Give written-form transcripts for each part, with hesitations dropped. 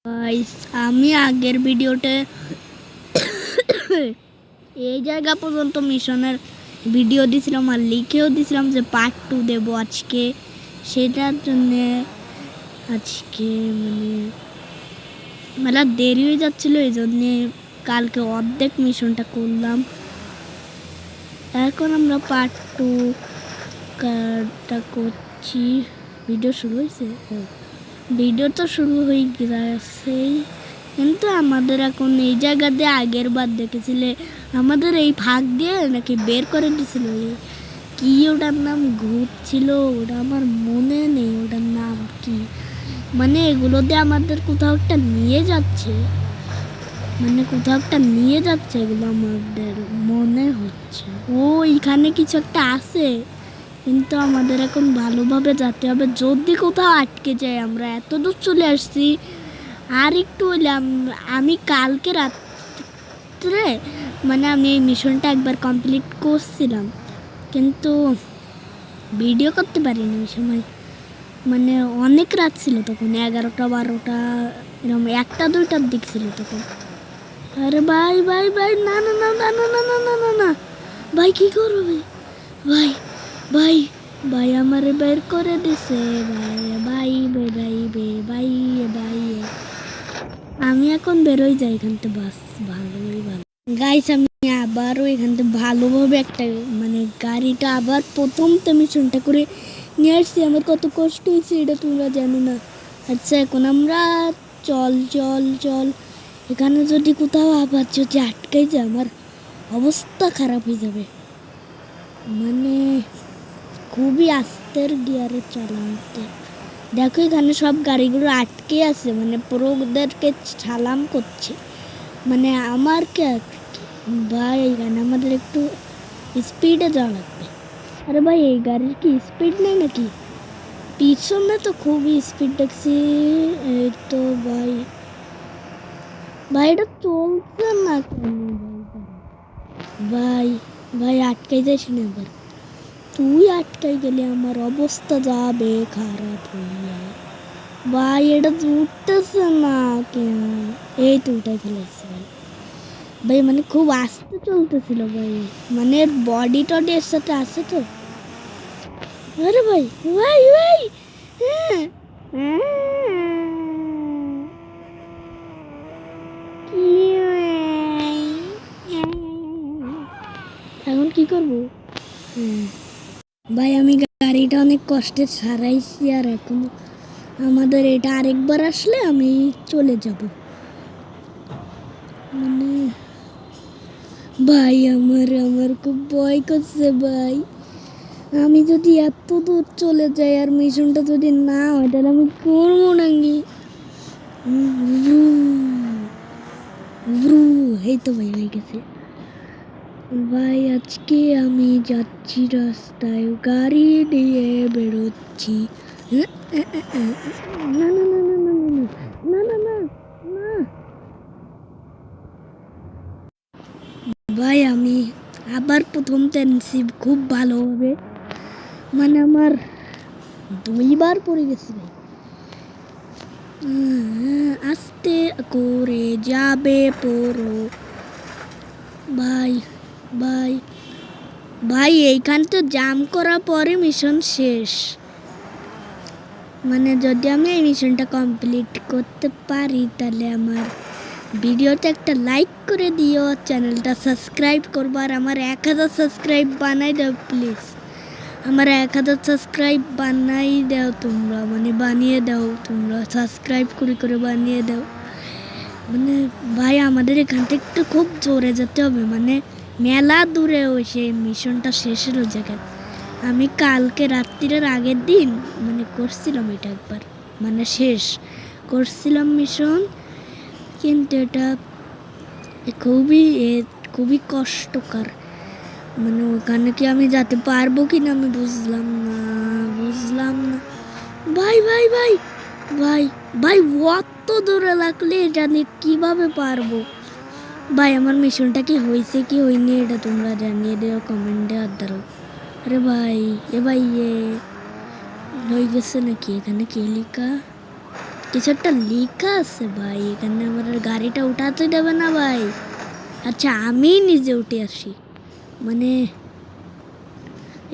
Guys আমি আগের ভিডিওতে এই জায়গা পর্যন্ত মিশনের ভিডিও দিয়েছিলাম আর লিখেও দিয়েছিলাম যে পার্ট 2 দেব আজকে। সেটার জন্য আজকে মানে দেরি হয়ে যাচ্ছিল, এই জন্যে কালকে অর্ধেক মিশনটা করলাম। এখন আমরা পার্ট 2 টা করছি। ভিডিও শুরু হয়েছে, ভিডিও তো শুরু হয়ে গেছেই, কিন্তু আমাদের এখন এই জায়গাতে আগের বার দেখেছিলে আমাদের এই ফাঁক দিয়ে নাকি বের করে দিয়েছিল। কি ওটার নাম ভূত ছিল, ওটা আমার মনে নেই ওটার নাম কি। মানে এগুলোতে আমাদের কোথাও একটা নিয়ে যাচ্ছে, এগুলো আমাদের মনে হচ্ছে। ও এখানে কিছু একটা আছে, কিন্তু আমাদের এখন ভালোভাবে যেতে হবে। যদি কোথাও আটকে যায়, আমরা এত দূর চলে আসছি, আর একটু হইলে আমি কালকে রাত্রে আমি এই মিশনটা একবার কমপ্লিট করছিলাম, কিন্তু ভিডিও করতে পারিনি ওই সময়। অনেক রাত ছিল তখন, 11টা 12টা এরকম, 1টা 2টার দিক ছিল তখন। আরে ভাই ভাই ভাই, না না না না না না না না না না ভাই, কি করবে ভাই? ভাই ভাই আমারে বের করে দিছে ভাই ভাই ভাই ভাই ভাই। আমি এখন বেরোই যাই এখান থেকে, বাস ভালো। গাইস আমি আবারও এখান থেকে ভালোভাবে একটা গাড়িটা আবার প্রথম মিশনটা করে নিয়ে আসছি। আমার কত কষ্ট হয়েছে এটা তোমরা জানো না। আচ্ছা এখন আমরা চল চল চল, এখানে যদি কোথাও আবার যদি আটকে যায় আমার অবস্থা খারাপ হয়ে যাবে। খুবই আস্তের গিয়ারে চালাতে। দেখো এখানে সব গাড়িগুলো আটকে আছে, পুরো ওদেরকে সালাম করছে। আমার কে ভাই, এখানে আমাদের একটু স্পিডে যাওয়া লাগবে। আরে ভাই এই গাড়ির কি স্পিড নেই নাকি? পিছনে তো খুবই স্পিড দেখছি। এই তো ভাই ভাই এটা চলছে না কেন? ভাই ভাই আটকাই যাস না, এবার তুই আটকাই গেলে আমার অবস্থা যাবে খারাপ হইয়া। ভাই এটা উঠতেছে না কেন? এই তো উঠাই ফেলেছে ভাই। ভাই খুব আস্তে চলতেছিল ভাই, বডি টডি এর সাথে আছে তো। আরে ভাই ভাই ভাই, এখন কি করবো ভাই? আমি গাড়িটা অনেক কষ্টে সারাইছি, আর এখন আমাদের এটা আরেকবার আসলে আমি চলে যাব। ভাই আমার খুব ভয় করছে ভাই। আমি যদি এত দূর চলে যাই আর মিশনটা যদি না হয়, তাহলে আমি করবো নাকি? এই তো ভাই হয়ে গেছে ভাই। আজকে আমি যাচ্ছি রাস্তায়, গাড়ি নিয়ে বেরোচ্ছি। না না না না না না না না না ভাই, আমি আবার প্রথম টেনসি খুব ভালোভাবে, আমার 2বার পড়ে গেছি ভাই। আস্তে করে যাবে পড়ো ভাই ভাই ভাই। এইখান তো জাম করার পরে মিশন শেষ। যদি আমি এই মিশনটা কমপ্লিট করতে পারি, তাহলে আমার ভিডিওতে একটা লাইক করে দিও, চ্যানেলটা সাবস্ক্রাইব করবো, আর আমার 1000 সাবস্ক্রাইব বানাই দাও প্লিজ। আমার 1000 সাবস্ক্রাইব বানাই দাও তোমরা, বানিয়ে দাও তোমরা, সাবস্ক্রাইব করে বানিয়ে দাও। ভাই আমাদের এখান থেকে একটু খুব জোরে যেতে হবে, মেলা দূরে ওই সেই মিশনটা শেষের ওই জায়গায়। আমি কালকে রাত্রির আগের দিন করছিলাম এটা একবার, শেষ করছিলাম মিশন, কিন্তু এটা খুবই কষ্টকর। ওখানে কি আমি যেতে পারবো কিনা আমি বুঝলাম না ভাই ভাই ভাই ভাই ভাই, অত দূরে লাগলে এটা নিয়ে কীভাবে পারবো ভাই? আমার মিশনটা কি হয়েছে কি হয়নি এটা তোমরা জানিয়ে দিও কমেন্টে। আর ধরো, আরে ভাই এ ভাই হয়ে গেছে নাকি? এখানে কে লেখা? কিছু একটা লেখা আছে ভাই, এখানে আমার আর গাড়িটা উঠাতে দেবে না ভাই। আচ্ছা আমি নিজে উঠে আসি, মানে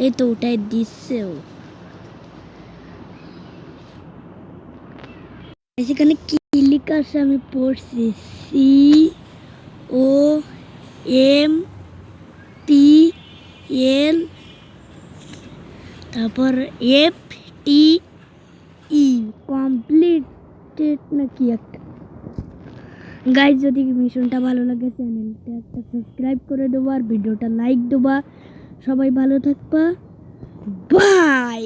এই তো উঠাই দিচ্ছে ও। সেখানে কি লেখা আছে আমি পড়ছি, COMPL তারপর FTE কমপ্লিটেড নাকি একটা। গাইজ যদি মিশনটা ভালো লাগে চ্যানেলটা একটা সাবস্ক্রাইব করে দেবো আর ভিডিওটা লাইক দেবা। সবাই ভালো থাকবা, বাই।